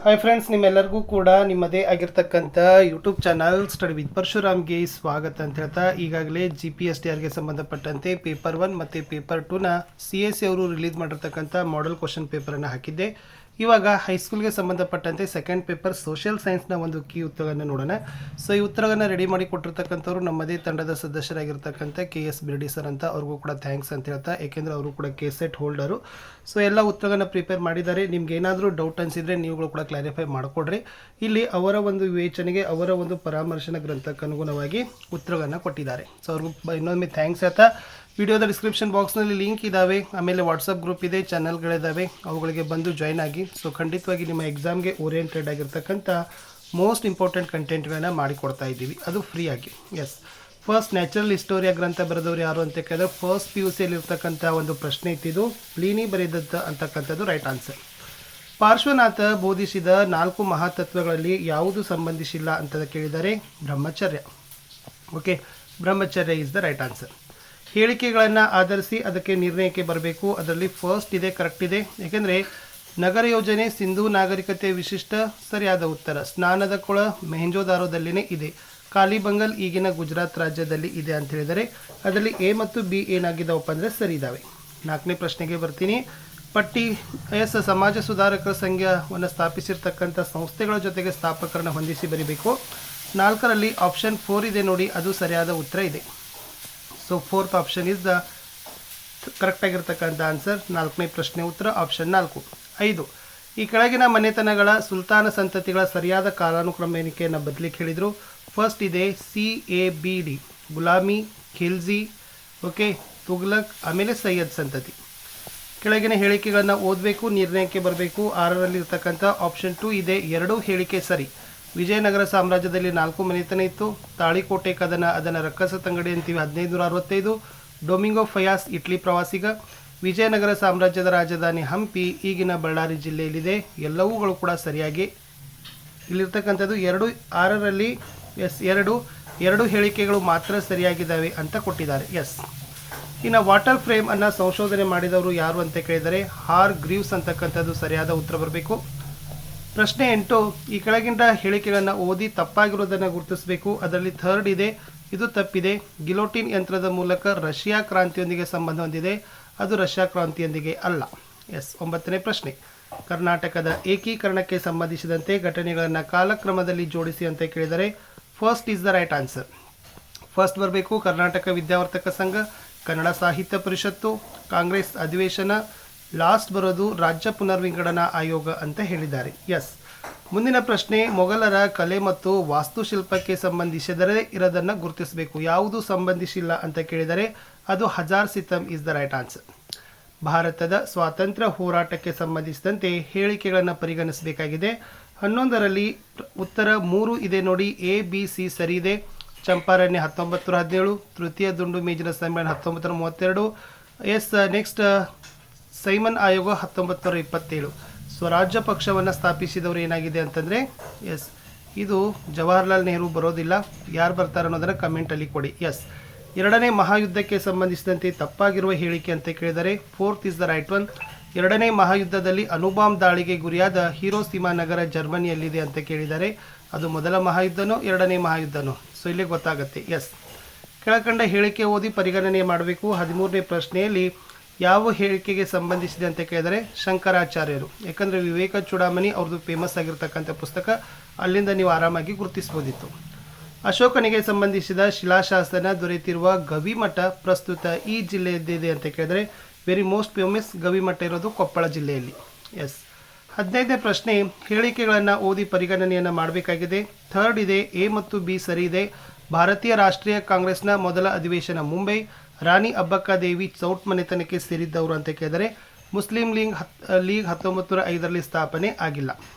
Hi friends, ನಿಮ್ಮೆಲ್ಲರಿಗೂ ಕೂಡ ನಿಮ್ಮದೇ ಆಗಿರ್ತಕ್ಕಂಥ ಯೂಟ್ಯೂಬ್ ಚಾನಲ್ ಸ್ಟಡಿ ವಿತ್ ಪರಶುರಾಮ್ಗೆ ಸ್ವಾಗತ ಅಂತ ಹೇಳ್ತಾ, ಈಗಾಗಲೇ GPSTRಗೆ ಸಂಬಂಧಪಟ್ಟಂತೆ ಪೇಪರ್ 1 ಮತ್ತು ಪೇಪರ್ 2ನ CSE ಅವರು ರಿಲೀಸ್ ಮಾಡಿರ್ತಕ್ಕಂಥ ಮಾಡೆಲ್ ಕ್ವಶನ್ ಪೇಪರನ್ನು ಹಾಕಿದ್ದೆ. ಇವಾಗ ಹೈಸ್ಕೂಲ್ಗೆ ಸಂಬಂಧಪಟ್ಟಂತೆ ಸೆಕೆಂಡ್ ಪೇಪರ್ ಸೋಷಿಯಲ್ ಸೈನ್ಸ್ನ ಒಂದು ಕೀ ಉತ್ತರವನ್ನು ನೋಡೋಣ. ಸೊ ಈ ಉತ್ತರವನ್ನು ರೆಡಿ ಮಾಡಿ ಕೊಟ್ಟಿರ್ತಕ್ಕಂಥವ್ರು ನಮ್ಮದೇ ತಂಡದ ಸದಸ್ಯರಾಗಿರ್ತಕ್ಕಂಥ KS ಬಿರ್ಡಿ ಸರ್ ಅಂತ. ಅವ್ರಿಗೂ ಕೂಡ ಥ್ಯಾಂಕ್ಸ್ ಅಂತ ಹೇಳ್ತಾ, ಏಕೆಂದರೆ ಅವರು ಕೂಡ KSET ಹೋಲ್ಡರು. ಸೊ ಎಲ್ಲ ಉತ್ತರಗಳನ್ನು ಪ್ರಿಪೇರ್ ಮಾಡಿದ್ದಾರೆ. ನಿಮ್ಗೆ ಏನಾದರೂ ಡೌಟ್ ಅನಿಸಿದರೆ ನೀವುಗಳು ಕೂಡ ಕ್ಲಾರಿಫೈ ಮಾಡಿಕೊಡ್ರಿ. ಇಲ್ಲಿ ಅವರ ಒಂದು ವಿವೇಚನೆಗೆ, ಅವರ ಒಂದು ಪರಾಮರ್ಶನ ಗ್ರಂಥಕ್ಕೆ ಅನುಗುಣವಾಗಿ ಉತ್ತರಗಳನ್ನು ಕೊಟ್ಟಿದ್ದಾರೆ. ಸೊ ಅವ್ರಿಗೂ ಇನ್ನೊಮ್ಮೆ ಥ್ಯಾಂಕ್ಸ್ ಹೇಳ್ತಾ, ವಿಡಿಯೋದ ಡಿಸ್ಕ್ರಿಪ್ಷನ್ ಬಾಕ್ಸ್ನಲ್ಲಿ ಲಿಂಕ್ ಇದ್ದಾವೆ, ಆಮೇಲೆ ವಾಟ್ಸಪ್ ಗ್ರೂಪ್ ಇದೆ, ಚಾನಲ್ಗಳಿದ್ದಾವೆ, ಅವುಗಳಿಗೆ ಬಂದು ಜಾಯ್ನ್ ಆಗಿ. ಸೊ ಖಂಡಿತವಾಗಿ ನಿಮ್ಮ ಎಕ್ಸಾಮ್ಗೆ ಓರಿಯೆಂಟೆಡ್ ಆಗಿರ್ತಕ್ಕಂಥ ಮೋಸ್ಟ್ ಇಂಪಾರ್ಟೆಂಟ್ ಕಂಟೆಂಟ್ಗಳನ್ನು ಮಾಡಿಕೊಡ್ತಾ ಇದ್ದೀವಿ, ಅದು ಫ್ರೀಯಾಗಿ. ಎಸ್, ಫಸ್ಟ್ ನ್ಯಾಚುರಲ್ ಹಿಸ್ಟೋರಿಯಾ ಗ್ರಂಥ ಬರೆದವರು ಯಾರು ಅಂತ ಕೇಳಿದ್ರೆ ಫಸ್ಟ್ PUCಯಲ್ಲಿರ್ತಕ್ಕಂಥ ಒಂದು ಪ್ರಶ್ನೆ ಇತ್ತಿದ್ದು, ಪ್ಲೀನಿ ಬರೆದದ್ದು ಅಂತಕ್ಕಂಥದ್ದು ರೈಟ್ ಆನ್ಸರ್. ಪಾರ್ಶ್ವನಾಥ ಬೋಧಿಸಿದ 4 ಮಹಾತತ್ವಗಳಲ್ಲಿ ಯಾವುದು ಸಂಬಂಧಿಸಿಲ್ಲ ಅಂತ ಕೇಳಿದರೆ ಬ್ರಹ್ಮಚರ್ಯ. ಓಕೆ, ಬ್ರಹ್ಮಚರ್ಯ ಇಸ್ ದ ರೈಟ್ ಆನ್ಸರ್. ಹೇಳಿಕೆಗಳನ್ನು ಆಧರಿಸಿ ಅದಕ್ಕೆ ನಿರ್ಣಯಕ್ಕೆ ಬರಬೇಕು. ಅದರಲ್ಲಿ ಫಸ್ಟ್ ಇದೆ, ಕರೆಕ್ಟ್ ಇದೆ. ಏಕೆಂದರೆ ನಗರ ಯೋಜನೆ ಸಿಂಧೂ ನಾಗರಿಕತೆ ವಿಶಿಷ್ಟ, ಸರಿಯಾದ ಉತ್ತರ. ಸ್ನಾನದ ಕೊಳ ಮೆಹೆಂಜೋದಾರೋದಲ್ಲಿನೇ ಇದೆ. ಕಾಲಿಬಂಗಲ್ ಈಗಿನ ಗುಜರಾತ್ ರಾಜ್ಯದಲ್ಲಿ ಇದೆ ಅಂತ ಹೇಳಿದರೆ ಅದರಲ್ಲಿ A ಮತ್ತು B ಏನಾಗಿದ್ದಾವಪ್ಪ ಅಂದರೆ ಸರಿ ಇದ್ದಾವೆ. 4ನೇ ಪ್ರಶ್ನೆಗೆ ಬರ್ತೀನಿ. ಪಟ್ಟಿ ಸಮಾಜ ಸುಧಾರಕರ ಸಂಘವನ್ನು ಸ್ಥಾಪಿಸಿರ್ತಕ್ಕಂಥ ಸಂಸ್ಥೆಗಳ ಜೊತೆಗೆ ಸ್ಥಾಪಕರನ್ನು ಹೊಂದಿಸಿ ಬರೀಬೇಕು. 4ರಲ್ಲಿ ಆಪ್ಷನ್ 4 ಇದೆ ನೋಡಿ, ಅದು ಸರಿಯಾದ ಉತ್ತರ ಇದೆ. So 4th option is the correct ಆಗಿರ್ತಕ್ಕಂಥ ಆನ್ಸರ್. 4ನೇ ಪ್ರಶ್ನೆ ಉತ್ತರ ಆಪ್ಷನ್ 4. 5. ಈ ಕೆಳಗಿನ ಮನೆತನಗಳ ಸುಲ್ತಾನ ಸಂತತಿಗಳ ಸರಿಯಾದ ಕಾಲಾನುಕ್ರಮ ಎಣಿಕೆಯನ್ನು ಬದಲಿಕ್ಕೆ ಹೇಳಿದರು. ಫಸ್ಟ್ ಇದೆ CABD, ಗುಲಾಮಿ, ಖಿಲ್ಜಿ, ಓಕೆ, ತುಗ್ಲಕ್, ಆಮೇಲೆ ಸೈಯದ್ ಸಂತತಿ. ಕೆಳಗಿನ ಹೇಳಿಕೆಗಳನ್ನು ಓದಬೇಕು, ನಿರ್ಣಯಕ್ಕೆ ಬರಬೇಕು. 6ರಲ್ಲಿ ಇರ್ತಕ್ಕಂಥ ಆಪ್ಷನ್ 2 ಇದೆ, 2 ಹೇಳಿಕೆ ಸರಿ. ವಿಜಯನಗರ ಸಾಮ್ರಾಜ್ಯದಲ್ಲಿ 4 ಮನೆತನ ಇತ್ತು. ತಾಳಿಕೋಟೆ ಕದನ, ಅದನ್ನು ರಕ್ಕಸ ತಂಗಡಿ ಅಂತೀವಿ, 1565. ಡೊಮಿಂಗೋ ಫಯಾಸ್, ಇಟ್ಲಿ ಪ್ರವಾಸಿಗ. ವಿಜಯನಗರ ಸಾಮ್ರಾಜ್ಯದ ರಾಜಧಾನಿ ಹಂಪಿ, ಈಗಿನ ಬಳ್ಳಾರಿ ಜಿಲ್ಲೆಯಲ್ಲಿದೆ. ಎಲ್ಲವುಗಳು ಕೂಡ ಸರಿಯಾಗಿ ಇಲ್ಲಿರ್ತಕ್ಕಂಥದ್ದು 2, 6ರಲ್ಲಿ ಎಸ್ 2 ಹೇಳಿಕೆಗಳು ಮಾತ್ರ ಸರಿಯಾಗಿದ್ದಾವೆ ಅಂತ ಕೊಟ್ಟಿದ್ದಾರೆ. ಎಸ್, ಇನ್ನು ವಾಟರ್ ಫ್ರೇಮ್ ಅನ್ನು ಸಂಶೋಧನೆ ಮಾಡಿದವರು ಯಾರು ಅಂತ ಕೇಳಿದರೆ ಹಾರ್ ಗ್ರೀವ್ಸ್ ಅಂತಕ್ಕಂಥದ್ದು ಸರಿಯಾದ ಉತ್ತರ ಬರಬೇಕು. ಪ್ರಶ್ನೆ 8. ಈ ಕೆಳಗಿನ ಹೇಳಿಕೆಗಳನ್ನು ಓದಿ ತಪ್ಪಾಗಿರೋದನ್ನು ಗುರುತಿಸಬೇಕು. ಅದರಲ್ಲಿ 3rd ಇದೆ, ಇದು ತಪ್ಪಿದೆ. ಗಿಲೋಟಿನ್ ಯಂತ್ರದ ಮೂಲಕ ರಷ್ಯಾ ಕ್ರಾಂತಿಯೊಂದಿಗೆ ಸಂಬಂಧ ಹೊಂದಿದೆ, ಅದು ರಷ್ಯಾ ಕ್ರಾಂತಿಯೊಂದಿಗೆ ಅಲ್ಲ. ಎಸ್, 9ನೇ ಪ್ರಶ್ನೆ. ಕರ್ನಾಟಕದ ಏಕೀಕರಣಕ್ಕೆ ಸಂಬಂಧಿಸಿದಂತೆ ಘಟನೆಗಳನ್ನು ಕಾಲಕ್ರಮದಲ್ಲಿ ಜೋಡಿಸಿ ಅಂತ ಕೇಳಿದರೆ first is the right answer. First ಬರಬೇಕು ಕರ್ನಾಟಕ ವಿದ್ಯಾವರ್ತಕ ಸಂಘ, ಕನ್ನಡ ಸಾಹಿತ್ಯ ಪರಿಷತ್ತು, ಕಾಂಗ್ರೆಸ್ ಅಧಿವೇಶನ. ಲಾಸ್ಟ್ ಬರೋದು ರಾಜ್ಯ ಪುನರ್ವಿಂಗಡನಾ ಆಯೋಗ ಅಂತ ಹೇಳಿದ್ದಾರೆ. ಎಸ್, ಮುಂದಿನ ಪ್ರಶ್ನೆ. ಮೊಘಲರ ಕಲೆ ಮತ್ತು ವಾಸ್ತುಶಿಲ್ಪಕ್ಕೆ ಸಂಬಂಧಿಸಿದರೆ ಇರೋದನ್ನು ಗುರುತಿಸಬೇಕು. ಯಾವುದು ಸಂಬಂಧಿಸಿಲ್ಲ ಅಂತ ಕೇಳಿದರೆ ಅದು ಹಜಾರ್ ಸಿತಮ್ ಇಸ್ ದ ರೈಟ್ ಆನ್ಸರ್. ಭಾರತದ ಸ್ವಾತಂತ್ರ್ಯ ಹೋರಾಟಕ್ಕೆ ಸಂಬಂಧಿಸಿದಂತೆ ಹೇಳಿಕೆಗಳನ್ನು ಪರಿಗಣಿಸಬೇಕಾಗಿದೆ. 11ರಲ್ಲಿ ಉತ್ತರ 3 ಇದೆ ನೋಡಿ, ABC ಸರಿ ಇದೆ. ಚಂಪಾರಣ್ಯ 1917, ತೃತೀಯ ದುಂಡು ಮೇಜಿನ ಸಮ್ಮೇಳನ 1932. ಎಸ್, ನೆಕ್ಸ್ಟ್ ಸೈಮನ್ ಆಯೋಗ 1927. ಸ್ವರಾಜ್ಯ ಪಕ್ಷವನ್ನು ಸ್ಥಾಪಿಸಿದವರು ಏನಾಗಿದೆ ಅಂತಂದರೆ ಎಸ್, ಇದು ಜವಾಹರ್ಲಾಲ್ ನೆಹರು ಬರೋದಿಲ್ಲ. ಯಾರು ಬರ್ತಾರೆ ಅನ್ನೋದನ್ನು ಕಮೆಂಟಲ್ಲಿ ಕೊಡಿ. ಎಸ್, 2ನೇ ಮಹಾಯುದ್ಧಕ್ಕೆ ಸಂಬಂಧಿಸಿದಂತೆ ತಪ್ಪಾಗಿರುವ ಹೇಳಿಕೆ ಅಂತ ಕೇಳಿದರೆ 4th is the right one. 2ನೇ ಮಹಾಯುದ್ಧದಲ್ಲಿ ಅಣುಬಾಂಬ್ ದಾಳಿಗೆ ಗುರಿಯಾದ ಹಿರೋಸಿಮಾ ನಗರ ಜರ್ಮನಿಯಲ್ಲಿದೆ ಅಂತ ಕೇಳಿದ್ದಾರೆ. ಅದು ಮೊದಲ ಮಹಾಯುದ್ಧನೋ 2ನೇ ಮಹಾಯುದ್ಧನೋ? ಸೊ ಇಲ್ಲಿ ಗೊತ್ತಾಗುತ್ತೆ. ಎಸ್, ಕೆಳಕಂಡ ಹೇಳಿಕೆ ಓದಿ ಪರಿಗಣನೆ ಮಾಡಬೇಕು. 13ನೇ ಪ್ರಶ್ನೆಯಲ್ಲಿ ಯಾವ ಹೇಳಿಕೆಗೆ ಸಂಬಂಧಿಸಿದೆ ಅಂತ ಕೇಳಿದರೆ ಶಂಕರಾಚಾರ್ಯರು. ಯಾಕಂದರೆ ವಿವೇಕ ಚೂಡಾಮಣಿ ಅವ್ರದ್ದು ಫೇಮಸ್ ಆಗಿರ್ತಕ್ಕಂಥ ಪುಸ್ತಕ, ಅಲ್ಲಿಂದ ನೀವು ಆರಾಮಾಗಿ ಗುರುತಿಸ್ಬೋದಿತ್ತು. ಅಶೋಕನಿಗೆ ಸಂಬಂಧಿಸಿದ ಶಿಲಾಶಾಸನ ದೊರೆತಿರುವ ಗವಿಮಠ ಪ್ರಸ್ತುತ ಈ ಜಿಲ್ಲೆಯದ್ದಿದೆ ಅಂತ ಕೇಳಿದರೆ ವೆರಿ ಮೋಸ್ಟ್ ಫೇಮಸ್ ಗವಿಮಠ ಇರೋದು ಕೊಪ್ಪಳ ಜಿಲ್ಲೆಯಲ್ಲಿ. ಎಸ್, 15ನೇ ಪ್ರಶ್ನೆ. ಹೇಳಿಕೆಗಳನ್ನು ಓದಿ ಪರಿಗಣನೆಯನ್ನು ಮಾಡಬೇಕಾಗಿದೆ. 3rd ಇದೆ, A ಮತ್ತು B ಸರಿ ಇದೆ. ಭಾರತೀಯ ರಾಷ್ಟ್ರೀಯ ಕಾಂಗ್ರೆಸ್ನ ಮೊದಲ ಅಧಿವೇಶನ ಮುಂಬೈ. ರಾಣಿ ಅಬ್ಬಕ್ಕಾದೇವಿ ಚೌಟ್ ಮನೆತನಕ್ಕೆ ಸೇರಿದ್ದವರು ಅಂತ ಕೇಳಿದರೆ ಮುಸ್ಲಿಂ ಲೀಗ್ 1905ರಲ್ಲಿ ಸ್ಥಾಪನೆ ಆಗಿಲ್ಲ.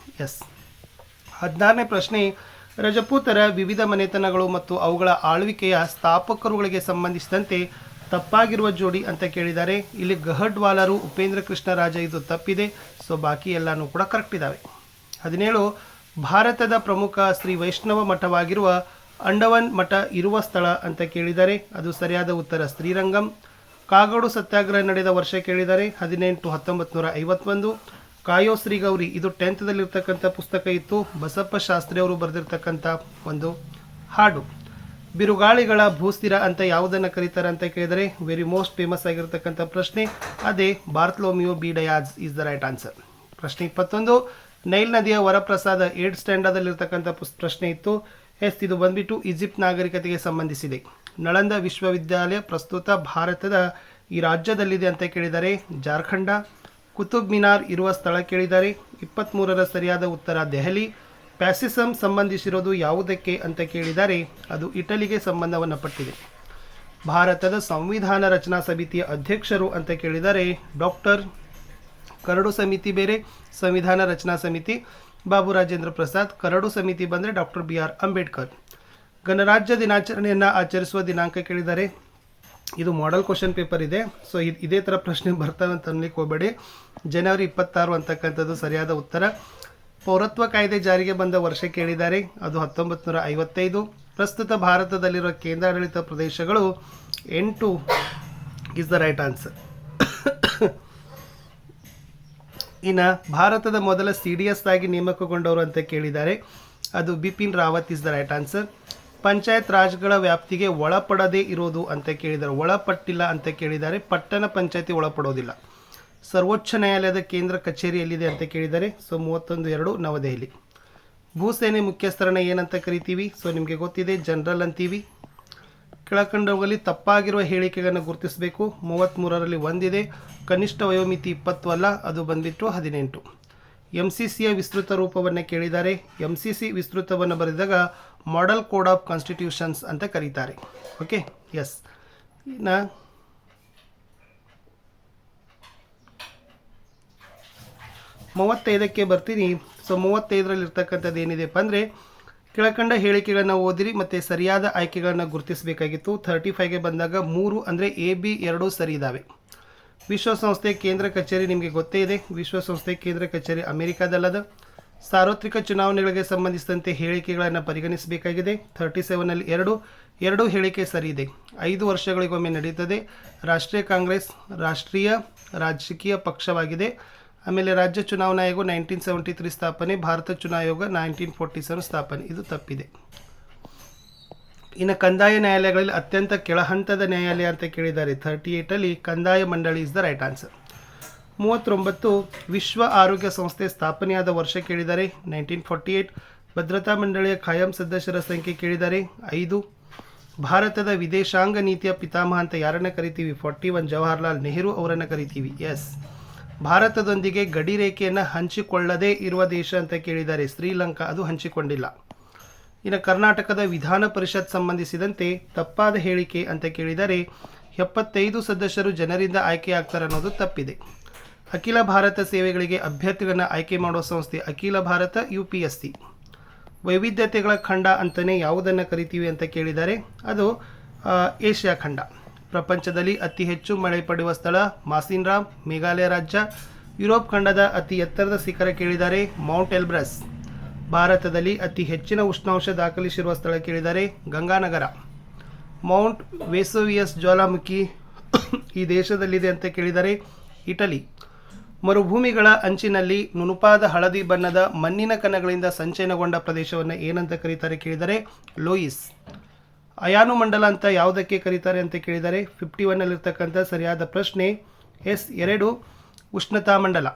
ಎಸ್, 16ನೇ ಪ್ರಶ್ನೆ. ರಜಪೂತರ ವಿವಿಧ ಮನೆತನಗಳು ಮತ್ತು ಅವುಗಳ ಆಳ್ವಿಕೆಯ ಸ್ಥಾಪಕರುಗಳಿಗೆ ಸಂಬಂಧಿಸಿದಂತೆ ತಪ್ಪಾಗಿರುವ ಜೋಡಿ ಅಂತ ಕೇಳಿದ್ದಾರೆ. ಇಲ್ಲಿ ಗಹಡ್ವಾಲರು ಉಪೇಂದ್ರ ಕೃಷ್ಣ ರಾಜ, ಇದು ತಪ್ಪಿದೆ. ಸೊ ಬಾಕಿ ಎಲ್ಲನೂ ಕೂಡ ಕರೆಕ್ಟ್ ಇದ್ದಾವೆ. 17. ಭಾರತದ ಪ್ರಮುಖ ಶ್ರೀ ವೈಷ್ಣವ ಮಠವಾಗಿರುವ ಅಂಡವನ್ ಮಠ ಇರುವ ಸ್ಥಳ ಅಂತ ಕೇಳಿದ್ದಾರೆ. ಅದು ಸರಿಯಾದ ಉತ್ತರ ಶ್ರೀರಂಗಂ. ಕಾಗೋಡು ಸತ್ಯಾಗ್ರಹ ನಡೆದ ವರ್ಷ ಕೇಳಿದ್ದಾರೆ 18 1951. ಕಾಯೋ ಶ್ರೀ ಗೌರಿ ಇದು 10th ಇರ್ತಕ್ಕಂಥ ಪುಸ್ತಕ ಇತ್ತು. ಬಸಪ್ಪ ಶಾಸ್ತ್ರಿ ಅವರು ಬರೆದಿರ್ತಕ್ಕಂಥ ಒಂದು ಹಾಡು. ಬಿರುಗಾಳಿಗಳ ಭೂಸ್ಥಿರ ಅಂತ ಯಾವುದನ್ನು ಕರೀತಾರೆ ಅಂತ ಕೇಳಿದರೆ ವೆರಿ ಮೋಸ್ಟ್ ಫೇಮಸ್ ಆಗಿರ್ತಕ್ಕಂಥ ಪ್ರಶ್ನೆ ಅದೇ Bartolomeu B Dias is the right answer. ಪ್ರಶ್ನೆ 21 ನೈಲ್ ನದಿಯ ವರಪ್ರಸಾದ 8th ಸ್ಟ್ಯಾಂಡರ್ಡಲ್ಲಿರ್ತಕ್ಕಂಥ ಪ್ರಶ್ನೆ ಇತ್ತು. ಇದು ಬಂದ್ಬಿಟ್ಟು ಈಜಿಪ್ಟ್ ನಾಗರಿಕತೆಗೆ ಸಂಬಂಧಿಸಿದೆ. ನಳಂದ ವಿಶ್ವವಿದ್ಯಾಲಯ ಪ್ರಸ್ತುತ ಭಾರತದ ಈ ರಾಜ್ಯದಲ್ಲಿದೆ ಅಂತ ಕೇಳಿದರೆ ಜಾರ್ಖಂಡ. ಕುತುಬ್ ಮಿನಾರ್ ಇರುವ ಸ್ಥಳ ಕೇಳಿದ್ದಾರೆ. 23ರ ಸರಿಯಾದ ಉತ್ತರ ದೆಹಲಿ. ಪ್ಯಾಸಿಸಮ್ ಸಂಬಂಧಿಸಿರೋದು ಯಾವುದಕ್ಕೆ ಅಂತ ಕೇಳಿದರೆ ಅದು ಇಟಲಿಗೆ ಸಂಬಂಧವನ್ನು ಪಟ್ಟಿದೆ. ಭಾರತದ ಸಂವಿಧಾನ ರಚನಾ ಸಮಿತಿಯ ಅಧ್ಯಕ್ಷರು ಅಂತ ಕೇಳಿದರೆ ಡಾಕ್ಟರ್ ಕರಡು ಸಮಿತಿ ಬೇರೆ, ಸಂವಿಧಾನ ರಚನಾ ಸಮಿತಿ ಬಾಬು ರಾಜೇಂದ್ರ ಪ್ರಸಾದ್. ಕರಡು ಸಮಿತಿ ಬಂದರೆ ಡಾಕ್ಟರ್ BR ಅಂಬೇಡ್ಕರ್. ಗಣರಾಜ್ಯ ದಿನಾಚರಣೆಯನ್ನು ಆಚರಿಸುವ ದಿನಾಂಕ ಕೇಳಿದ್ದಾರೆ. ಇದು ಮಾಡೆಲ್ ಕ್ವಶನ್ ಪೇಪರ್ ಇದೆ. ಸೊ ಇದೇ ಥರ ಪ್ರಶ್ನೆ ಬರ್ತವೆ ಅಂತ ಅನ್ಲಿಕ್ಕೆ ಹೋಗಬೇಡಿ. ಜನವರಿ 26 ಅಂತಕ್ಕಂಥದ್ದು ಸರಿಯಾದ ಉತ್ತರ. ಪೌರತ್ವ ಕಾಯ್ದೆ ಜಾರಿಗೆ ಬಂದ ವರ್ಷ ಕೇಳಿದ್ದಾರೆ. ಅದು 1955. ಪ್ರಸ್ತುತ ಭಾರತದಲ್ಲಿರುವ ಕೇಂದ್ರಾಡಳಿತ ಪ್ರದೇಶಗಳು 8 ಇಸ್ ದ ರೈಟ್ ಆನ್ಸರ್. ಇನ್ನು ಭಾರತದ ಮೊದಲ CDS ಆಗಿ ನೇಮಕಗೊಂಡವರು ಅಂತ ಕೇಳಿದ್ದಾರೆ. ಅದು Bipin Rawat is the right answer. Panchayat ರಾಜ್ಗಳ ವ್ಯಾಪ್ತಿಗೆ ಒಳಪಡದೇ ಇರೋದು ಅಂತ ಕೇಳಿದ್ದಾರೆ. ಒಳಪಟ್ಟಿಲ್ಲ ಅಂತ ಕೇಳಿದ್ದಾರೆ. ಪಟ್ಟಣ ಪಂಚಾಯತಿ ಒಳಪಡೋದಿಲ್ಲ. ಸರ್ವೋಚ್ಚ ನ್ಯಾಯಾಲಯದ ಕೇಂದ್ರ ಕಚೇರಿಯಲ್ಲಿದೆ ಅಂತ ಕೇಳಿದ್ದಾರೆ. ಸೊ 31/2 ನವದೆಹಲಿ. ಭೂಸೇನೆ ಮುಖ್ಯಸ್ಥರನ್ನ ಏನಂತ ಕರಿತೀವಿ? ಸೊ ನಿಮಗೆ ಗೊತ್ತಿದೆ, ಜನರಲ್ ಅಂತೀವಿ. ಕೆಳಕಂಡವುಗಳಲ್ಲಿ ತಪ್ಪಾಗಿರುವ ಹೇಳಿಕೆಗಳನ್ನು ಗುರುತಿಸಬೇಕು. 33ರಲ್ಲಿ ಒಂದಿದೆ. ಕನಿಷ್ಠ ವಯೋಮಿತಿ 20 ಅಲ್ಲ, ಅದು ಬಂದ್ಬಿಟ್ಟು 18. MCCಯ ವಿಸ್ತೃತ ರೂಪವನ್ನು ಕೇಳಿದ್ದಾರೆ. MCC ವಿಸ್ತೃತವನ್ನು ಬರೆದಾಗ ಮಾಡೆಲ್ ಕೋಡ್ ಆಫ್ ಕಾನ್ಸ್ಟಿಟ್ಯೂಷನ್ಸ್ ಅಂತ ಕರೀತಾರೆ. Okay, yes. ಇನ್ನು 35ಕ್ಕೆ ಬರ್ತೀನಿ. ಸೊ 35ರಲ್ಲಿ ಇರ್ತಕ್ಕಂಥದ್ದು ಏನಿದೆಪ್ಪ ಅಂದರೆ ಕೆಳಕಂಡ ಹೇಳಿಕೆಗಳನ್ನು ಓದಿರಿ ಮತ್ತು ಸರಿಯಾದ ಆಯ್ಕೆಗಳನ್ನು ಗುರುತಿಸಬೇಕಾಗಿತ್ತು. 35ಗೆ ಬಂದಾಗ 3 ಅಂದರೆ AB 2 ಸರಿ ಇದ್ದಾವೆ. ವಿಶ್ವಸಂಸ್ಥೆ ಕೇಂದ್ರ ಕಚೇರಿ ನಿಮಗೆ ಗೊತ್ತೇ ಇದೆ. ವಿಶ್ವಸಂಸ್ಥೆ ಕೇಂದ್ರ ಕಚೇರಿ ಅಮೆರಿಕಾದಲ್ಲದ. ಸಾರ್ವತ್ರಿಕ ಚುನಾವಣೆಗಳಿಗೆ ಸಂಬಂಧಿಸಿದಂತೆ ಹೇಳಿಕೆಗಳನ್ನು ಪರಿಗಣಿಸಬೇಕಾಗಿದೆ. 37ನಲ್ಲಿ 2 ಹೇಳಿಕೆ ಸರಿ ಇದೆ. 5 ವರ್ಷಗಳಿಗೊಮ್ಮೆ ನಡೀತದೆ. ರಾಷ್ಟ್ರೀಯ ಕಾಂಗ್ರೆಸ್ ರಾಷ್ಟ್ರೀಯ ರಾಜಕೀಯ ಪಕ್ಷವಾಗಿದೆ. ಆಮೇಲೆ ರಾಜ್ಯ ಚುನಾವಣಾ ಆಯೋಗ 1973 ಸ್ಥಾಪನೆ. ಭಾರತ ಚುನಾವಣಾ ಆಯೋಗ 1947 ಸ್ಥಾಪನೆ. ಇದು ತಪ್ಪಿದೆ. ಇನ್ನು ಕಂದಾಯ ನ್ಯಾಯಾಲಯಗಳಲ್ಲಿ ಅತ್ಯಂತ ಕೆಳಹಂತದ ನ್ಯಾಯಾಲಯ ಅಂತ ಕೇಳಿದ್ದಾರೆ. 38ಅಲ್ಲಿ ಕಂದಾಯ ಮಂಡಳಿ ಇಸ್ ದ ರೈಟ್ ಆನ್ಸರ್. 39 ವಿಶ್ವ ಆರೋಗ್ಯ ಸಂಸ್ಥೆ ಸ್ಥಾಪನೆಯಾದ ವರ್ಷ ಕೇಳಿದ್ದಾರೆ. 1948. ಭದ್ರತಾ ಮಂಡಳಿಯ ಖಾಯಂ ಸದಸ್ಯರ ಸಂಖ್ಯೆ ಕೇಳಿದ್ದಾರೆ. 5. ಭಾರತದ ವಿದೇಶಾಂಗ ನೀತಿಯ ಪಿತಾಮಹ ಅಂತ ಯಾರನ್ನು ಕರಿತೀವಿ? 41 ಜವಾಹರ್ಲಾಲ್ ನೆಹರು ಅವರನ್ನು ಕರಿತೀವಿ. ಎಸ್. ಭಾರತದೊಂದಿಗೆ ಗಡಿ ರೇಖೆಯನ್ನು ಹಂಚಿಕೊಳ್ಳದೇ ಇರುವ ದೇಶ ಅಂತ ಕೇಳಿದ್ದಾರೆ. ಶ್ರೀಲಂಕಾ, ಅದು ಹಂಚಿಕೊಂಡಿಲ್ಲ. ಇನ್ನು ಕರ್ನಾಟಕದ ವಿಧಾನ ಪರಿಷತ್ ಸಂಬಂಧಿಸಿದಂತೆ ತಪ್ಪಾದ ಹೇಳಿಕೆ ಅಂತ ಕೇಳಿದರೆ 75 ಸದಸ್ಯರು ಜನರಿಂದ ಆಯ್ಕೆಯಾಗ್ತಾರೆ ಅನ್ನೋದು ತಪ್ಪಿದೆ. ಅಖಿಲ ಭಾರತ ಸೇವೆಗಳಿಗೆ ಅಭ್ಯರ್ಥಿಗಳನ್ನು ಆಯ್ಕೆ ಮಾಡುವ ಸಂಸ್ಥೆ ಅಖಿಲ ಭಾರತ UPSC. ವೈವಿಧ್ಯತೆಗಳ ಖಂಡ ಅಂತಲೇ ಯಾವುದನ್ನು ಕರಿತೀವಿ ಅಂತ ಕೇಳಿದ್ದಾರೆ. ಅದು ಏಷ್ಯಾ ಖಂಡ. ಪ್ರಪಂಚದಲ್ಲಿ ಅತಿ ಹೆಚ್ಚು ಮಳೆ ಪಡೆಯುವ ಸ್ಥಳ ಮಾಸಿನ್ರಾಮ್, ಮೇಘಾಲಯ ರಾಜ್ಯ. ಯುರೋಪ್ ಖಂಡದ ಅತಿ ಎತ್ತರದ ಶಿಖರ ಕೇಳಿದ್ದಾರೆ. ಮೌಂಟ್ ಎಲ್ಬ್ರಸ್. ಭಾರತದಲ್ಲಿ ಅತಿ ಹೆಚ್ಚಿನ ಉಷ್ಣಾಂಶ ದಾಖಲಿಸಿರುವ ಸ್ಥಳ ಕೇಳಿದ್ದಾರೆ. ಗಂಗಾನಗರ. ಮೌಂಟ್ ವೇಸೋವಿಯಸ್ ಜ್ವಾಲಾಮುಖಿ ಈ ದೇಶದಲ್ಲಿದೆ ಅಂತ ಕೇಳಿದ್ದಾರೆ. ಇಟಲಿ. ಮರುಭೂಮಿಗಳ ಅಂಚಿನಲ್ಲಿ ನುಣುಪಾದ ಹಳದಿ ಬಣ್ಣದ ಮಣ್ಣಿನ ಕಣಗಳಿಂದ ಸಂಚಯನಗೊಂಡ ಪ್ರದೇಶವನ್ನು ಏನಂತ ಕರೀತಾರೆ ಕೇಳಿದರೆ ಲೋಯಿಸ್. ಅಯಾನು ಮಂಡಲ ಅಂತ ಯಾವುದಕ್ಕೆ ಕರೀತಾರೆ ಅಂತ ಕೇಳಿದರೆ 51ನಲ್ಲಿರ್ತಕ್ಕಂಥ ಸರಿಯಾದ ಪ್ರಶ್ನೆ S2 ಉಷ್ಣತಾ ಮಂಡಲ.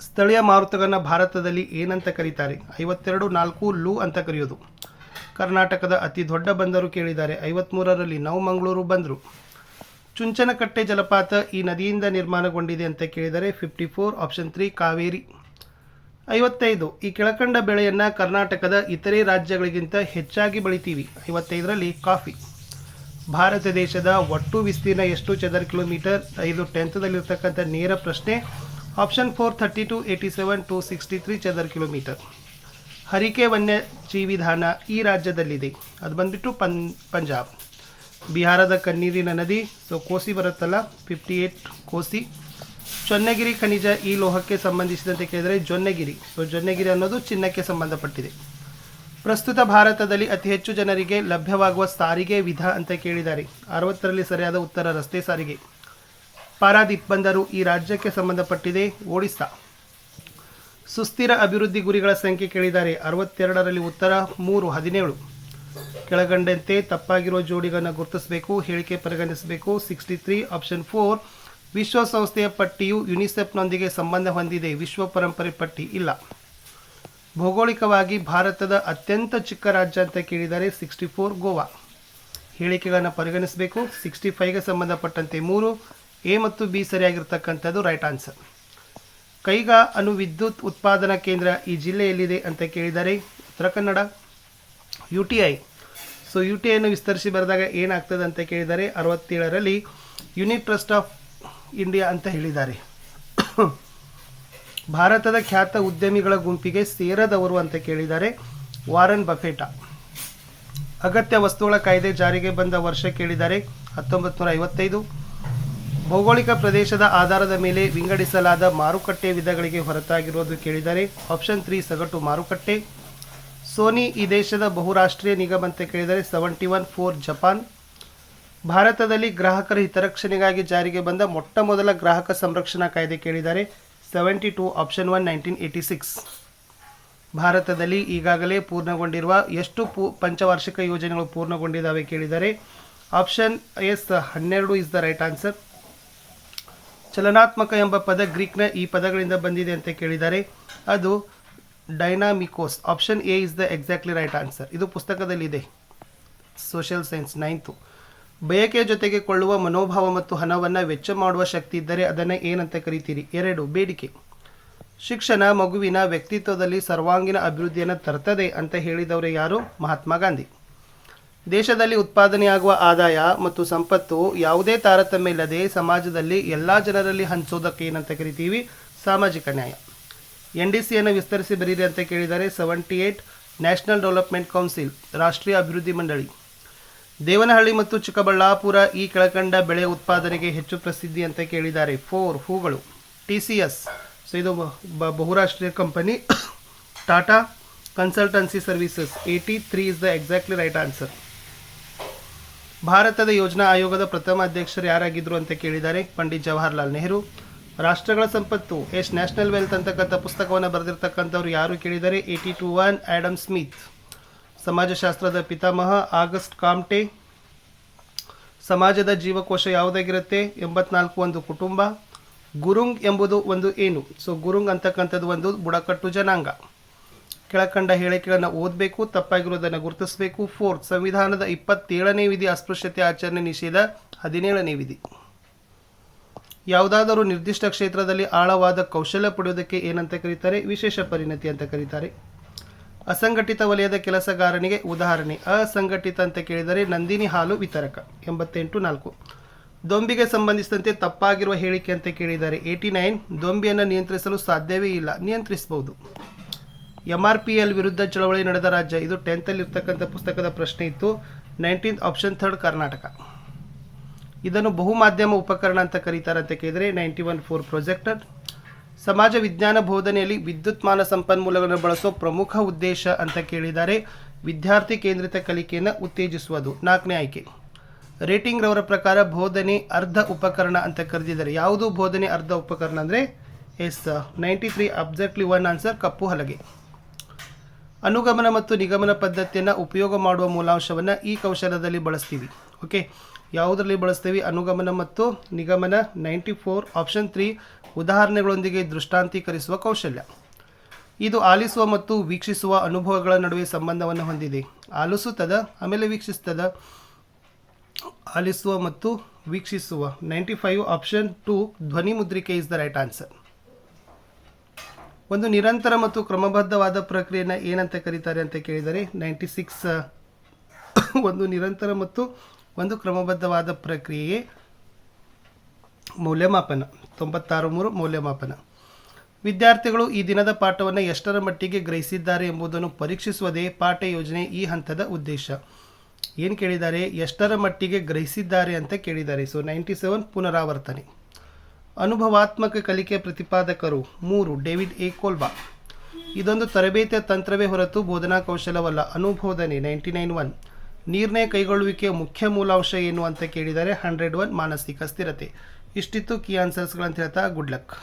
ಸ್ಥಳೀಯ ಮಾರುತಗಳನ್ನು ಭಾರತದಲ್ಲಿ ಏನಂತ ಕರೀತಾರೆ? 52 ಲೂ ಅಂತ ಕರೆಯೋದು. ಕರ್ನಾಟಕದ ಅತಿ ದೊಡ್ಡ ಬಂದರು ಕೇಳಿದ್ದಾರೆ. 53ರಲ್ಲಿ ನವಮಂಗಳೂರು ಬಂದರು. ಚುಂಚನಕಟ್ಟೆ ಜಲಪಾತ ಈ ನದಿಯಿಂದ ನಿರ್ಮಾಣಗೊಂಡಿದೆ ಅಂತ ಕೇಳಿದರೆ 54 ಆಪ್ಷನ್ 3 ಕಾವೇರಿ. 55 ಈ ಕೆಳಕಂಡ ಬೆಳೆಯನ್ನು ಕರ್ನಾಟಕದ ಇತರೆ ರಾಜ್ಯಗಳಿಗಿಂತ ಹೆಚ್ಚಾಗಿ ಬೆಳಿತೀವಿ. 55ರಲ್ಲಿ ಕಾಫಿ. ಭಾರತ ದೇಶದ ಒಟ್ಟು ವಿಸ್ತೀರ್ಣ ಎಷ್ಟು ಚದರ ಕಿಲೋಮೀಟರ್? ಇದು 10th ನೇರ ಪ್ರಶ್ನೆ. ಆಪ್ಷನ್ 4 32, 87, 263 ಚದರ ಕಿಲೋಮೀಟರ್. ಹರಿಕೆ ವನ್ಯಜೀವಿಧಾನ ಈ ರಾಜ್ಯದಲ್ಲಿದೆ. ಅದು ಬಂದ್ಬಿಟ್ಟು ಪಂಜಾಬ್. ಬಿಹಾರದ ಕಣ್ಣೀರಿನ ನದಿ, ಸೊ ಕೋಸಿ ಬರುತ್ತಲ್ಲ, 58 ಕೋಸಿ. ಚೊನ್ನಗಿರಿ ಖನಿಜ ಈ ಲೋಹಕ್ಕೆ ಸಂಬಂಧಿಸಿದಂತೆ ಕೇಳಿದರೆ ಜೊನ್ನಗಿರಿ. ಸೊ ಜೊನ್ನಗಿರಿ ಅನ್ನೋದು ಚಿನ್ನಕ್ಕೆ ಸಂಬಂಧಪಟ್ಟಿದೆ. ಪ್ರಸ್ತುತ ಭಾರತದಲ್ಲಿ ಅತಿ ಹೆಚ್ಚು ಜನರಿಗೆ ಲಭ್ಯವಾಗುವ ಸಾರಿಗೆ ವಿಧ ಅಂತ ಕೇಳಿದ್ದಾರೆ. 60ರಲ್ಲಿ ಸರಿಯಾದ ಉತ್ತರ ರಸ್ತೆ ಸಾರಿಗೆ. ಪಾರಾದೀಪ್ ಬಂದರು ಈ ರಾಜ್ಯಕ್ಕೆ ಸಂಬಂಧಪಟ್ಟಿದೆ. ಒಡಿಸ್ಸಾ. ಸುಸ್ಥಿರ ಅಭಿವೃದ್ಧಿ ಗುರಿಗಳ ಸಂಖ್ಯೆ ಕೇಳಿದ್ದಾರೆ. 62ರಲ್ಲಿ ಉತ್ತರ 3 17. ಕೆಳಗಂಡಂತೆ ತಪ್ಪಾಗಿರುವ ಜೋಡಿಗಳನ್ನು ಗುರುತಿಸಬೇಕು, ಹೇಳಿಕೆ ಪರಿಗಣಿಸಬೇಕು. 63 ಆಪ್ಷನ್ 4. ವಿಶ್ವಸಂಸ್ಥೆಯ ಪಟ್ಟಿಯು ಯುನಿಸೆಫ್ನೊಂದಿಗೆ ಸಂಬಂಧ ಹೊಂದಿದೆ, ವಿಶ್ವ ಪರಂಪರೆ ಪಟ್ಟಿ ಇಲ್ಲ. ಭೌಗೋಳಿಕವಾಗಿ ಭಾರತದ ಅತ್ಯಂತ ಚಿಕ್ಕ ರಾಜ್ಯ ಅಂತ ಕೇಳಿದ್ದಾರೆ. 64 ಗೋವಾ. ಹೇಳಿಕೆಗಳನ್ನು ಪರಿಗಣಿಸಬೇಕು. 65ಗೆ ಸಂಬಂಧಪಟ್ಟಂತೆ 3 ಎ ಮತ್ತು ಬಿ ಸರಿಯಾಗಿರ್ತಕ್ಕಂಥದ್ದು ರೈಟ್ ಆನ್ಸರ್. ಕೈಗಾ ಅಣು ವಿದ್ಯುತ್ ಉತ್ಪಾದನಾ ಕೇಂದ್ರ ಈ ಜಿಲ್ಲೆಯಲ್ಲಿದೆ ಅಂತ ಕೇಳಿದ್ದಾರೆ. ಉತ್ತರ ಕನ್ನಡ. UTI. ಸೊ UTIಯನ್ನು ವಿಸ್ತರಿಸಿ ಬರೆದಾಗ ಏನಾಗ್ತದೆ ಅಂತ ಕೇಳಿದ್ದಾರೆ. 67ರಲ್ಲಿ ಯೂನಿಟ್ ಟ್ರಸ್ಟ್ ಆಫ್ ಇಂಡಿಯಾ ಅಂತ ಹೇಳಿದ್ದಾರೆ. ಭಾರತದ ಖ್ಯಾತ ಉದ್ಯಮಿಗಳ ಗುಂಪಿಗೆ ಸೇರದವರು ಅಂತ ಕೇಳಿದ್ದಾರೆ. ವಾರನ್ ಬಫೆಟಾ. ಅಗತ್ಯ ವಸ್ತುಗಳ ಕಾಯ್ದೆ ಜಾರಿಗೆ ಬಂದ ವರ್ಷ ಕೇಳಿದ್ದಾರೆ. 1955. ಭೌಗೋಳಿಕ ಪ್ರದೇಶದ ಆಧಾರದ ಮೇಲೆ ವಿಂಗಡಿಸಲಾದ ಮಾರುಕಟ್ಟೆ ವಿಧಗಳಿಗೆ ಹೊರತಾಗಿರುವುದು ಕೇಳಿದ್ದಾರೆ. ಆಪ್ಷನ್ 3 ಸಗಟು ಮಾರುಕಟ್ಟೆ. ಸೋನಿ ಈ ದೇಶದ ಬಹುರಾಷ್ಟ್ರೀಯ ನಿಗಮ ಅಂತ ಕೇಳಿದರೆ. 71 4 ಜಪಾನ್. ಭಾರತದಲ್ಲಿ ಗ್ರಾಹಕರ ಹಿತರಕ್ಷಣೆಗಾಗಿ ಜಾರಿಗೆ ಬಂದ ಮೊಟ್ಟ ಮೊದಲ ಗ್ರಾಹಕ ಸಂರಕ್ಷಣಾ ಕಾಯ್ದೆ ಕೇಳಿದ್ದಾರೆ. 72 ಆಪ್ಷನ್ 1 1986. ಭಾರತದಲ್ಲಿ ಈಗಾಗಲೇ ಪೂರ್ಣಗೊಂಡಿರುವ ಎಷ್ಟು ಪಂಚವಾರ್ಷಿಕ ಯೋಜನೆಗಳು ಪೂರ್ಣಗೊಂಡಿದ್ದಾವೆ ಕೇಳಿದ್ದಾರೆ. Option is 12 is the right answer. ಚಲನಾತ್ಮಕ ಎಂಬ ಪದ ಗ್ರೀಕ್ನ ಈ ಪದಗಳಿಂದ ಬಂದಿದೆ ಅಂತ ಕೇಳಿದ್ದಾರೆ. ಅದು ಡೈನಾಮಿಕೋಸ್. Option A is the exactly right answer. ಇದು ಪುಸ್ತಕದಲ್ಲಿದೆ, ಸೋಷಿಯಲ್ ಸೈನ್ಸ್ 9th. ಬಯಕೆಯ ಜೊತೆಗೆ ಕೊಳ್ಳುವ ಮನೋಭಾವ ಮತ್ತು ಹಣವನ್ನು ವೆಚ್ಚ ಮಾಡುವ ಶಕ್ತಿ ಇದ್ದರೆ ಅದನ್ನು ಏನಂತ ಕರಿತೀರಿ. 2 ಬೇಡಿಕೆ. ಶಿಕ್ಷಣ ಮಗುವಿನ ವ್ಯಕ್ತಿತ್ವದಲ್ಲಿ ಸರ್ವಾಂಗೀಣ ಅಭಿವೃದ್ಧಿಯನ್ನು ತರ್ತದೆ ಅಂತ ಹೇಳಿದವರು ಯಾರು. ಮಹಾತ್ಮ ಗಾಂಧಿ. ದೇಶದಲ್ಲಿ ಉತ್ಪಾದನೆಯಾಗುವ ಆದಾಯ ಮತ್ತು ಸಂಪತ್ತು ಯಾವುದೇ ತಾರತಮ್ಯ ಇಲ್ಲದೆ ಸಮಾಜದಲ್ಲಿ ಎಲ್ಲ ಜನರಲ್ಲಿ ಹಂಚೋದಕ್ಕೆ ಏನಂತ ಕರಿತೀವಿ. ಸಾಮಾಜಿಕ ನ್ಯಾಯ. NDCಯನ್ನು ವಿಸ್ತರಿಸಿ ಬರೀರಿ ಅಂತ ಕೇಳಿದ್ದಾರೆ. 78 ನ್ಯಾಷನಲ್ ಡೆವಲಪ್ಮೆಂಟ್ ಕೌನ್ಸಿಲ್, ರಾಷ್ಟ್ರೀಯ ಅಭಿವೃದ್ಧಿ ಮಂಡಳಿ. ದೇವನಹಳ್ಳಿ ಮತ್ತು ಚಿಕ್ಕಬಳ್ಳಾಪುರ ಈ ಕೆಳಕಂಡ ಬೆಳೆ ಉತ್ಪಾದನೆಗೆ ಹೆಚ್ಚು ಪ್ರಸಿದ್ಧಿ ಅಂತ ಕೇಳಿದ್ದಾರೆ. 4 ಹೂಗಳು. TCS. ಸೊ ಇದು ಬಹುರಾಷ್ಟ್ರೀಯ company. Tata consultancy services. 83 is the exactly right answer. ಭಾರತದ ಯೋಜನಾ ಆಯೋಗದ ಪ್ರಥಮ ಅಧ್ಯಕ್ಷರು ಯಾರಾಗಿದ್ದರು ಅಂತ ಕೇಳಿದ್ದಾರೆ. ಪಂಡಿತ್ ಜವಾಹರ್ಲಾಲ್ ನೆಹರು. ರಾಷ್ಟ್ರಗಳ ಸಂಪತ್ತು ಎಸ್ ನ್ಯಾಷನಲ್ ವೆಲ್ತ್ ಅಂತಕ್ಕಂಥ ಪುಸ್ತಕವನ್ನು ಬರೆದಿರ್ತಕ್ಕಂಥವ್ರು ಯಾರು ಕೇಳಿದ್ದಾರೆ. 82 ಆಡಮ್ ಸ್ಮಿತ್. ಸಮಾಜಶಾಸ್ತ್ರದ ಪಿತಾಮಹ ಆಗಸ್ಟ್ ಕಾಮ್ಟೆ. ಸಮಾಜದ ಜೀವಕೋಶ ಯಾವುದಾಗಿರುತ್ತೆ. 84 ಒಂದು ಕುಟುಂಬ. ಗುರುಂಗ್ ಎಂಬುದು ಒಂದು ಏನು. ಸೊ ಗುರುಂಗ್ ಅಂತಕ್ಕಂಥದ್ದು ಒಂದು ಬುಡಕಟ್ಟು ಜನಾಂಗ. ಕೆಳಕಂಡ ಹೇಳಿಕೆಗಳನ್ನು ಓದಬೇಕು, ತಪ್ಪಾಗಿರೋದನ್ನು ಗುರುತಿಸಬೇಕು. 4 ಸಂವಿಧಾನದ 27ನೇ ವಿಧಿ ಅಸ್ಪೃಶ್ಯತೆ ಆಚರಣೆ ನಿಷೇಧ. 17ನೇ ವಿಧಿ. ಯಾವುದಾದರೂ ನಿರ್ದಿಷ್ಟ ಕ್ಷೇತ್ರದಲ್ಲಿ ಆಳವಾದ ಕೌಶಲ್ಯ ಪಡೆಯುವುದಕ್ಕೆ ಏನಂತ ಕರೀತಾರೆ. ವಿಶೇಷ ಪರಿಣತಿ ಅಂತ ಕರೀತಾರೆ. ಅಸಂಘಟಿತ ವಲಯದ ಕೆಲಸಗಾರನಿಗೆ ಉದಾಹರಣೆ. ಅಸಂಘಟಿತ ಅಂತ ಕೇಳಿದರೆ ನಂದಿನಿ ಹಾಲು ವಿತರಕ. 88 4. ದೊಂಬಿಗೆ ಸಂಬಂಧಿಸಿದಂತೆ ತಪ್ಪಾಗಿರುವ ಹೇಳಿಕೆ ಅಂತ ಕೇಳಿದ್ದಾರೆ. 89 ದೊಂಬಿಯನ್ನು ನಿಯಂತ್ರಿಸಲು ಸಾಧ್ಯವೇ ಇಲ್ಲ. ನಿಯಂತ್ರಿಸಬಹುದು. MRPL ವಿರುದ್ಧ ಚಳವಳಿ ನಡೆದ ರಾಜ್ಯ. ಇದು 10th ಇರ್ತಕ್ಕಂಥ ಪುಸ್ತಕದ ಪ್ರಶ್ನೆ ಇತ್ತು. 19th option 3 Karnataka. ಇದನ್ನು ಬಹುಮಾಧ್ಯಮ ಉಪಕರಣ ಅಂತ ಕರೀತಾರೆ ಅಂತ ಕೇಳಿದರೆ. 91 4 ಪ್ರೊಜೆಕ್ಟರ್. ಸಮಾಜ ವಿಜ್ಞಾನ ಬೋಧನೆಯಲ್ಲಿ ವಿದ್ಯುನ್ಮಾನ ಸಂಪನ್ಮೂಲಗಳನ್ನು ಬಳಸುವ ಪ್ರಮುಖ ಉದ್ದೇಶ ಅಂತ ಕೇಳಿದ್ದಾರೆ. ವಿದ್ಯಾರ್ಥಿ ಕೇಂದ್ರಿತ ಕಲಿಕೆಯನ್ನು ಉತ್ತೇಜಿಸುವುದು. 4ನೇ ಆಯ್ಕೆ. ರೇಟಿಂಗ್ ರವರ ಪ್ರಕಾರ ಬೋಧನೆ ಅರ್ಧ ಉಪಕರಣ ಅಂತ ಕರೆದಿದ್ದಾರೆ. ಯಾವುದು ಬೋಧನೆ ಅರ್ಧ ಉಪಕರಣ ಅಂದರೆ ಎಸ್ 93 ಅಬ್ಸೆಕ್ಟ್ಲಿ 1 ಆನ್ಸರ್ ಕಪ್ಪು ಹಲಗೆ. ಅನುಗಮನ ಮತ್ತು ನಿಗಮನ ಪದ್ಧತಿಯನ್ನು ಉಪಯೋಗ ಮಾಡುವ ಮೂಲಾಂಶವನ್ನು ಈ ಕೌಶಲ್ಯದಲ್ಲಿ ಬಳಸ್ತೀವಿ. ಓಕೆ, ಯಾವುದರಲ್ಲಿ ಬಳಸ್ತೀವಿ. ಅನುಗಮನ ಮತ್ತು ನಿಗಮನ. 94 ಆಪ್ಷನ್ 3 ಉದಾಹರಣೆಗಳೊಂದಿಗೆ ದೃಷ್ಟಾಂತೀಕರಿಸುವ ಕೌಶಲ್ಯ. ಇದು ಆಲಿಸುವ ಮತ್ತು ವೀಕ್ಷಿಸುವ ಅನುಭವಗಳ ನಡುವೆ ಸಂಬಂಧವನ್ನು ಹೊಂದಿದೆ. ಆಲಿಸುತ್ತದ ಆಮೇಲೆ ವೀಕ್ಷಿಸ್ತದ. ಆಲಿಸುವ ಮತ್ತು ವೀಕ್ಷಿಸುವ. 95 ಆಪ್ಷನ್ 2 ಧ್ವನಿ ಮುದ್ರಿಕೆ ಇಸ್ ದ ರೈಟ್ ಆನ್ಸರ್. ಒಂದು ನಿರಂತರ ಮತ್ತು ಕ್ರಮಬದ್ಧವಾದ ಪ್ರಕ್ರಿಯೆಯನ್ನು ಏನಂತ ಕರೀತಾರೆ ಅಂತ ಕೇಳಿದರೆ. 96 ಒಂದು ನಿರಂತರ ಮತ್ತು ಒಂದು ಕ್ರಮಬದ್ಧವಾದ ಪ್ರಕ್ರಿಯೆ ಮೌಲ್ಯಮಾಪನ. 96 3 ಮೌಲ್ಯಮಾಪನ. ವಿದ್ಯಾರ್ಥಿಗಳು ಈ ದಿನದ ಪಾಠವನ್ನು ಎಷ್ಟರ ಮಟ್ಟಿಗೆ ಗ್ರಹಿಸಿದ್ದಾರೆ ಎಂಬುದನ್ನು ಪರೀಕ್ಷಿಸುವುದೇ ಪಾಠ ಯೋಜನೆ ಈ ಹಂತದ ಉದ್ದೇಶ. ಏನು ಕೇಳಿದ್ದಾರೆ. ಎಷ್ಟರ ಮಟ್ಟಿಗೆ ಗ್ರಹಿಸಿದ್ದಾರೆ ಅಂತ ಕೇಳಿದ್ದಾರೆ. ಸೊ 97 ಪುನರಾವರ್ತನೆ. ಅನುಭವಾತ್ಮಕ ಕಲಿಕೆ ಪ್ರತಿಪಾದಕರು 3 ಡೇವಿಡ್ ಎ ಕೋಲ್ಬಾ. ಇದೊಂದು ತರಬೇತಿಯ ತಂತ್ರವೇ ಹೊರತು ಬೋಧನಾ ಕೌಶಲವಲ್ಲ. ಅನುಬೋಧನೆ 99 1. ನಿರ್ಣಯ ಕೈಗೊಳ್ಳುವಿಕೆಯ ಮುಖ್ಯ ಮೂಲಾಂಶ ಏನು ಅಂತ ಕೇಳಿದರೆ. 101 ಮಾನಸಿಕ ಸ್ಥಿರತೆ. ಇಷ್ಟಿತ್ತು ಕೀ ಆನ್ಸರ್ಸ್ಗಳಂತ ಹೇಳ್ತಾ ಗುಡ್ ಲಕ್.